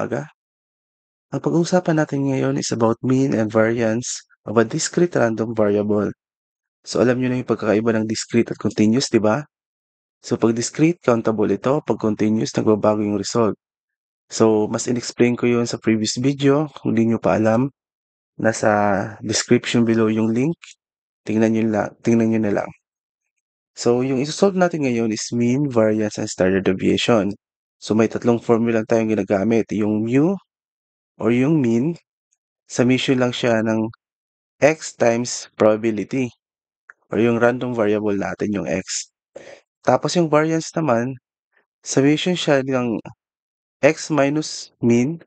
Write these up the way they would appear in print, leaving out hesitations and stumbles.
umaga. Ang pag-uusapan natin ngayon is about mean and variance of a discrete random variable. So alam niyo na yung pagkakaiba ng discrete at continuous, di ba? So pag discrete, countable ito. Pag continuous, nagbabago yung result. So mas in-explain ko yun sa previous video. Kung di nyo pa alam, nasa description below yung link. Tingnan nyo na lang. So yung isosolve natin ngayon is mean, variance, and standard deviation. So may tatlong formula tayong ginagamit. Yung mu or yung mean, summation lang siya ng x times probability or yung random variable natin, yung x. Tapos yung variance naman, summation siya ng x minus mean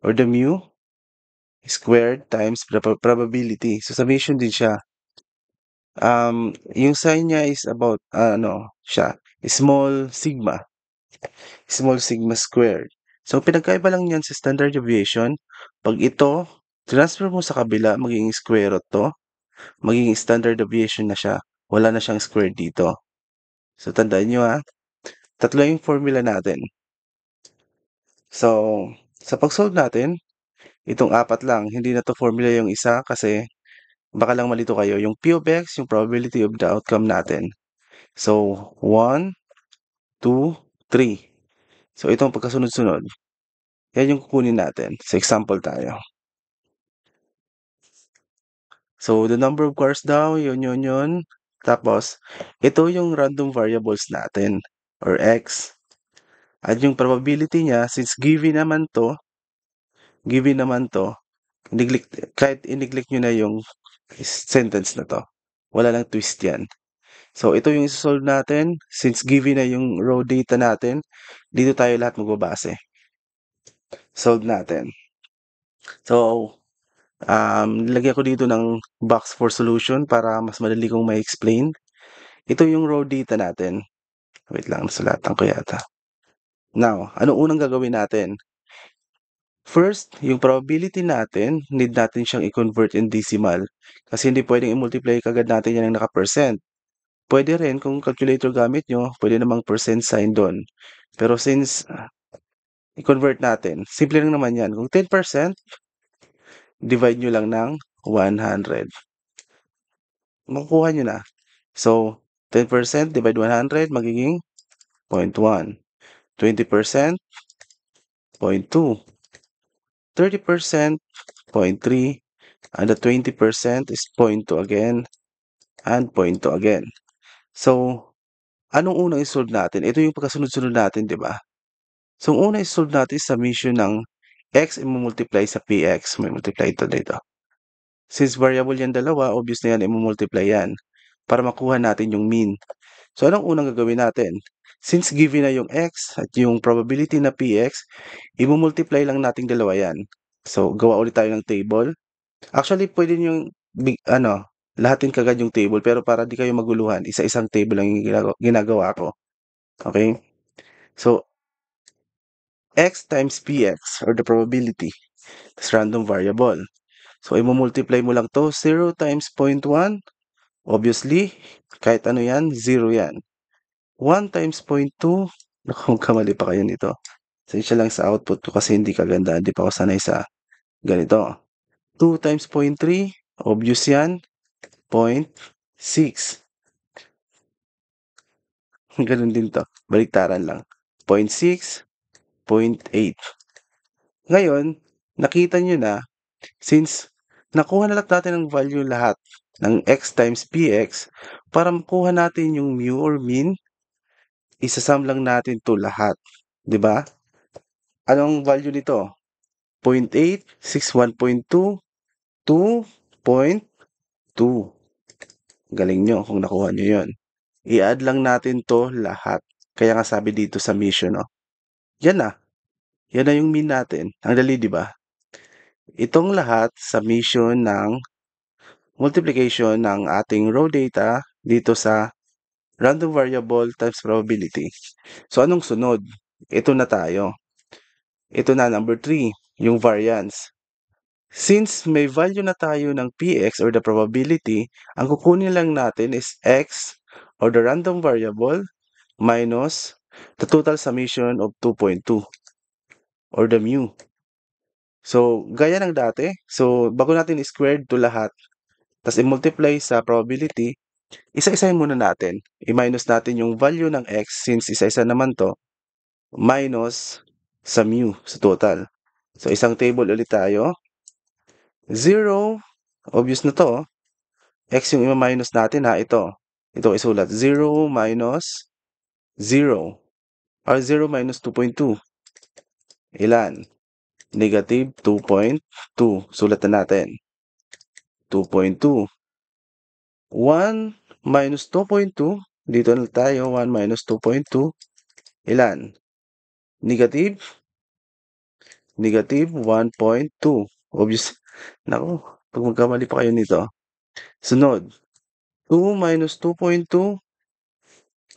or the mu squared times the probability. So summation din siya. Yung sign niya is about, small sigma. Small sigma squared. So pinagkaiba lang yan sa standard deviation. Pag ito, transfer mo sa kabila, magiging square root to. Magiging standard deviation na siya. Wala na siyang square dito. So, tandaan nyo tatlo yung formula natin. So, sa pag-solve natin, itong apat lang. Hindi na to formula yung isa kasi baka lang malito kayo. Yung P of X, yung probability of the outcome natin. So, 1, 2, 3. So, itong pagkasunod-sunod. Yan yung kukunin natin. Sa example tayo. So, the number of cars daw, yun. Tapos, ito yung random variables natin, or x. At yung probability niya, since given naman to, kahit i-neglect nyo na yung sentence na to, wala lang twist yan. So, ito yung isosolve natin. Since given na yung raw data natin, dito tayo lahat magbabase. Solve natin. So, nilagyan ko dito ng box for solution para mas madali kong ma-explain. Ito yung raw data natin. Wait lang, nasulatan ko yata. Now, ano unang gagawin natin? First, yung probability natin, need natin siyang i-convert in decimal. Kasi hindi pwedeng i-multiply kagad natin yan ng naka-percent. Pwede rin, kung calculator gamit nyo, pwede namang percent sign doon. Pero since i-convert natin, simple lang naman yan. Kung 10%, divide nyo lang ng 100. Makukuha nyo na. So, 10% divide 100, magiging 0.1. 20%, 0.2. 30%, 0.3. And the 20% is 0.2 again, and 0.2 again. So, anong unang isolve natin? Ito yung pagkasunod-sunod natin, di ba? So, ang unang isolve natin is summation ng x i-multiply sa px. May multiply ito dito. Since variable yan dalawa, obvious na yan, i-multiply yan para makuha natin yung mean. So, anong unang gagawin natin? Since given na yung x at yung probability na px, i-multiply lang nating dalawa yan. So, gawa ulit tayo ng table. Actually, pwede nyo lahatin kagad yung table, pero para di kayo maguluhan, isa-isang table lang yung ginagawa ko. Okay? So, x times px, or the probability, is random variable. So, i-multiply mo lang to, 0 times 0.1, obviously, kahit ano yan, 0 yan. 1 times 0.2, naku, kamali pa kayo nito. Sensya lang sa output ko kasi hindi kaganda, hindi pa ako sanay sa ganito. 2 times 0.3, obvious yan, 0.6. Ganun din to. Baliktaran lang. 0.6, 0.8. Ngayon, nakita nyo na, since nakuha na lang natin ang value lahat ng x times px, para makuha natin yung mu or mean, isasum lang natin to lahat. 'Di ba? Anong value nito? 0.8, 61.2, 2.2. Galing nyo kung nakuha nyo yon. I-add lang natin to lahat. Kaya nga sabi dito sa mission, no? Yan na. Yan na yung mean natin. Ang dali, di ba? Itong lahat sa mission ng multiplication ng ating raw data dito sa random variable times probability. So, anong sunod? Ito na tayo. Ito na, number 3, yung variance. Since may value na tayo ng px or the probability, ang kukunin lang natin is x or the random variable minus the total summation of 2.2. or the mu. So, gaya ng dati, so bago natin i-squared to lahat, tas i-multiply sa probability, isa-isahin muna natin. I-minus natin yung value ng x since isa-isa naman 'to, minus sa mu, sa total. So, isang table ulit tayo. 0, obvious na 'to, x yung ima-minus natin ha, ito. Ito isulat, 0 minus 0 or 0 minus 2.2. Ilan? Negative 2.2. Sulat na natin. 2.2. 1 minus 2.2. Dito na tayo. 1 minus 2.2. Ilan? Negative? Negative 1.2. Obvious. Naku, pag magkamali pa kayo nito. Sunod. 2 minus 2.2.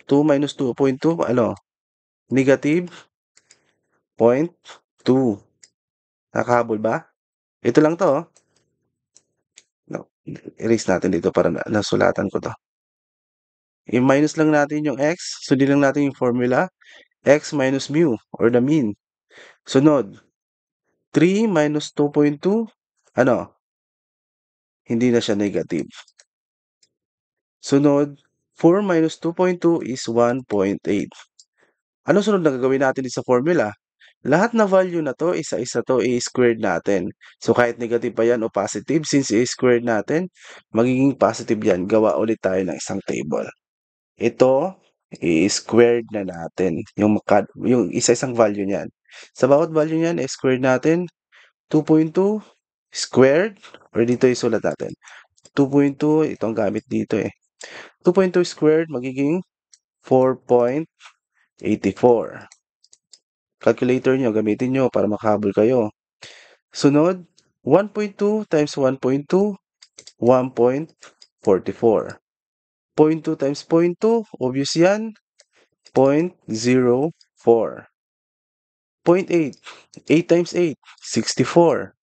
2 minus 2.2. Ano? Negative 0.2. Nakahabol ba? Ito lang to. No, erase natin dito para nasulatan ko to. I-minus lang natin yung x. Sundin lang natin yung formula. X minus mu or the mean. Sunod. 3 minus 2.2. Ano? Hindi na siya negative. Sunod. 4 minus 2.2 is 1.8. Ano sunod na gagawin natin sa formula? Lahat na value na to, isa-isa to, i-squared natin. So, kahit negative pa yan o positive, since i-squared natin, magiging positive yan. Gawa ulit tayo ng isang table. Ito, i-squared na natin. Yung isa-isang value niyan. Sa bawat value niyan, i-squared natin. 2.2 squared, or dito isulat natin. 2.2, ito ang gamit dito eh. 2.2 squared, magiging 4.84. Calculator nyo, gamitin nyo para makahabol kayo. Sunod, 1.2 times 1.2, 1.44. 0.2 times 0.2, obvious yan, 0.04. 0.8, 8 times 8, 64.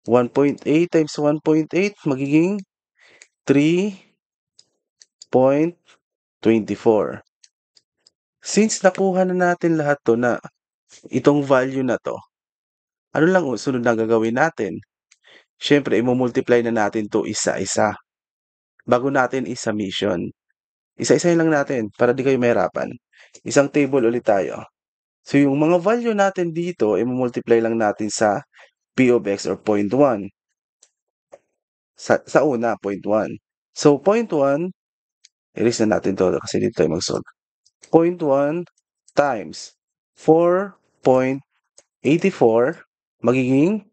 1.8 times 1.8, magiging 3.24. Since nakuha na natin lahat to na itong value na to, ano lang sunod na gagawin natin? Siyempre, i-multiply na natin to isa-isa. Bago natin i-summation. Isa-isahin lang natin para di kayo mahirapan. Isang table ulit tayo. So, yung mga value natin dito, i-multiply lang natin sa P of X or 0.1. Sa una, 0.1. So, 0.1, erase na natin to kasi dito tayo mag-solve. 0.1 times 4.84 magiging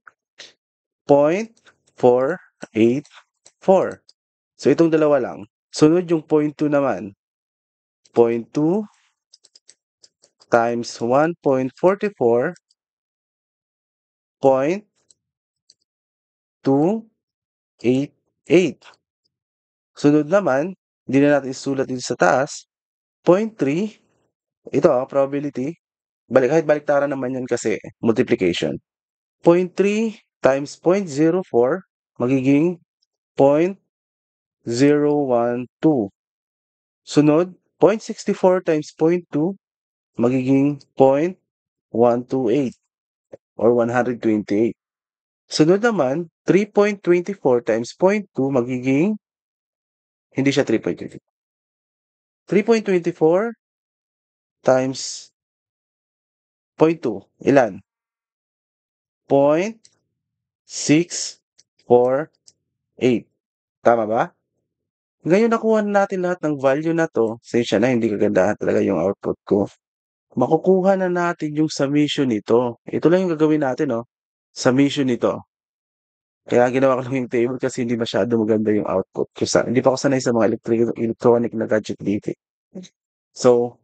0.484. So, itong dalawa lang. Sunod yung 0.2 naman. 0.2 times 1.44, 0.288. Sunod naman, hindi na natin isulat dito sa taas, 0.3, ito probability, kahit baliktaran naman yan kasi, multiplication. 0.3 times 0.04, magiging 0.012. Sunod, 0.64 times 0.2, magiging 0.128 or 128. Sunod naman, 3.24 times 0.2 magiging, hindi siya 3.24. 3.24 times 0.2, ilan? 0.648. Tama ba? Ngayon nakuha na natin lahat ng value na to, sensya na hindi kagandahan talaga yung output ko. Makukuha na natin yung summation nito. Ito lang yung gagawin natin, oh. Summation nito. Kaya ginawa ko lang yung table kasi hindi masyado maganda yung output ko hindi pa ako sanay sa mga electronic na gadget dito. So,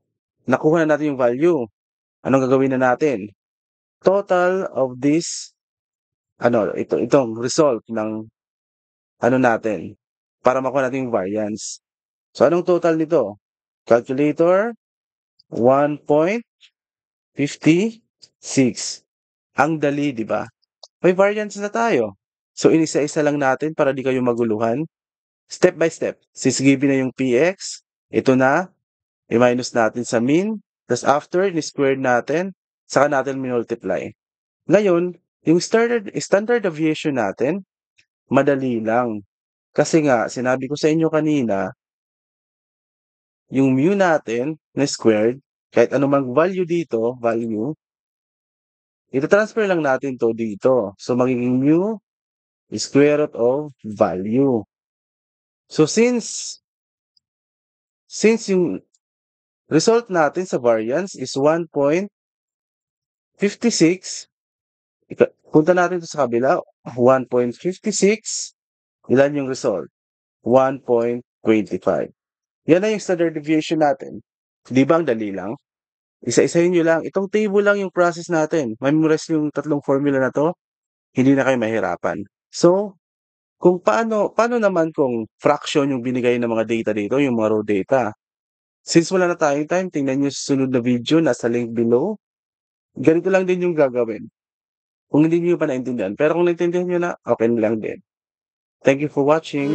nakuha na natin yung value. Anong gagawin na natin? Total of this, itong result ng natin para makuha natin yung variance. So, anong total nito? Calculator, 1.56. Ang dali, di ba? May variance na tayo. So, inisa-isa lang natin para di kayo maguluhan. Step by step. Since given na yung px, ito na, i-minus natin sa mean. Tapos after, ni-square natin, saka natin minultiply. Ngayon, yung standard deviation natin, madali lang. Kasi nga, sinabi ko sa inyo kanina, yung mu natin na squared, kahit anumang value dito, value, ita-transfer lang natin to dito. So, magiging mu square root of value. So, since yung result natin sa variance is 1.56, punta natin to sa kabila, 1.56, ilan yung result? 1.25. Yan na yung standard deviation natin. Di ba ang dali lang? Isa-isahin nyo lang. Itong table lang yung process natin. Memorize yung tatlong formula na to, hindi na kayo mahirapan. So, kung paano naman kung fraction yung binigay ng mga data dito, yung mga raw data. Since wala na tayong time, tingnan nyo sa sunod na video, nasa link below. Ganito lang din yung gagawin. Kung hindi nyo pa naintindihan. Pero kung naintindihan nyo na, okay na lang din. Thank you for watching.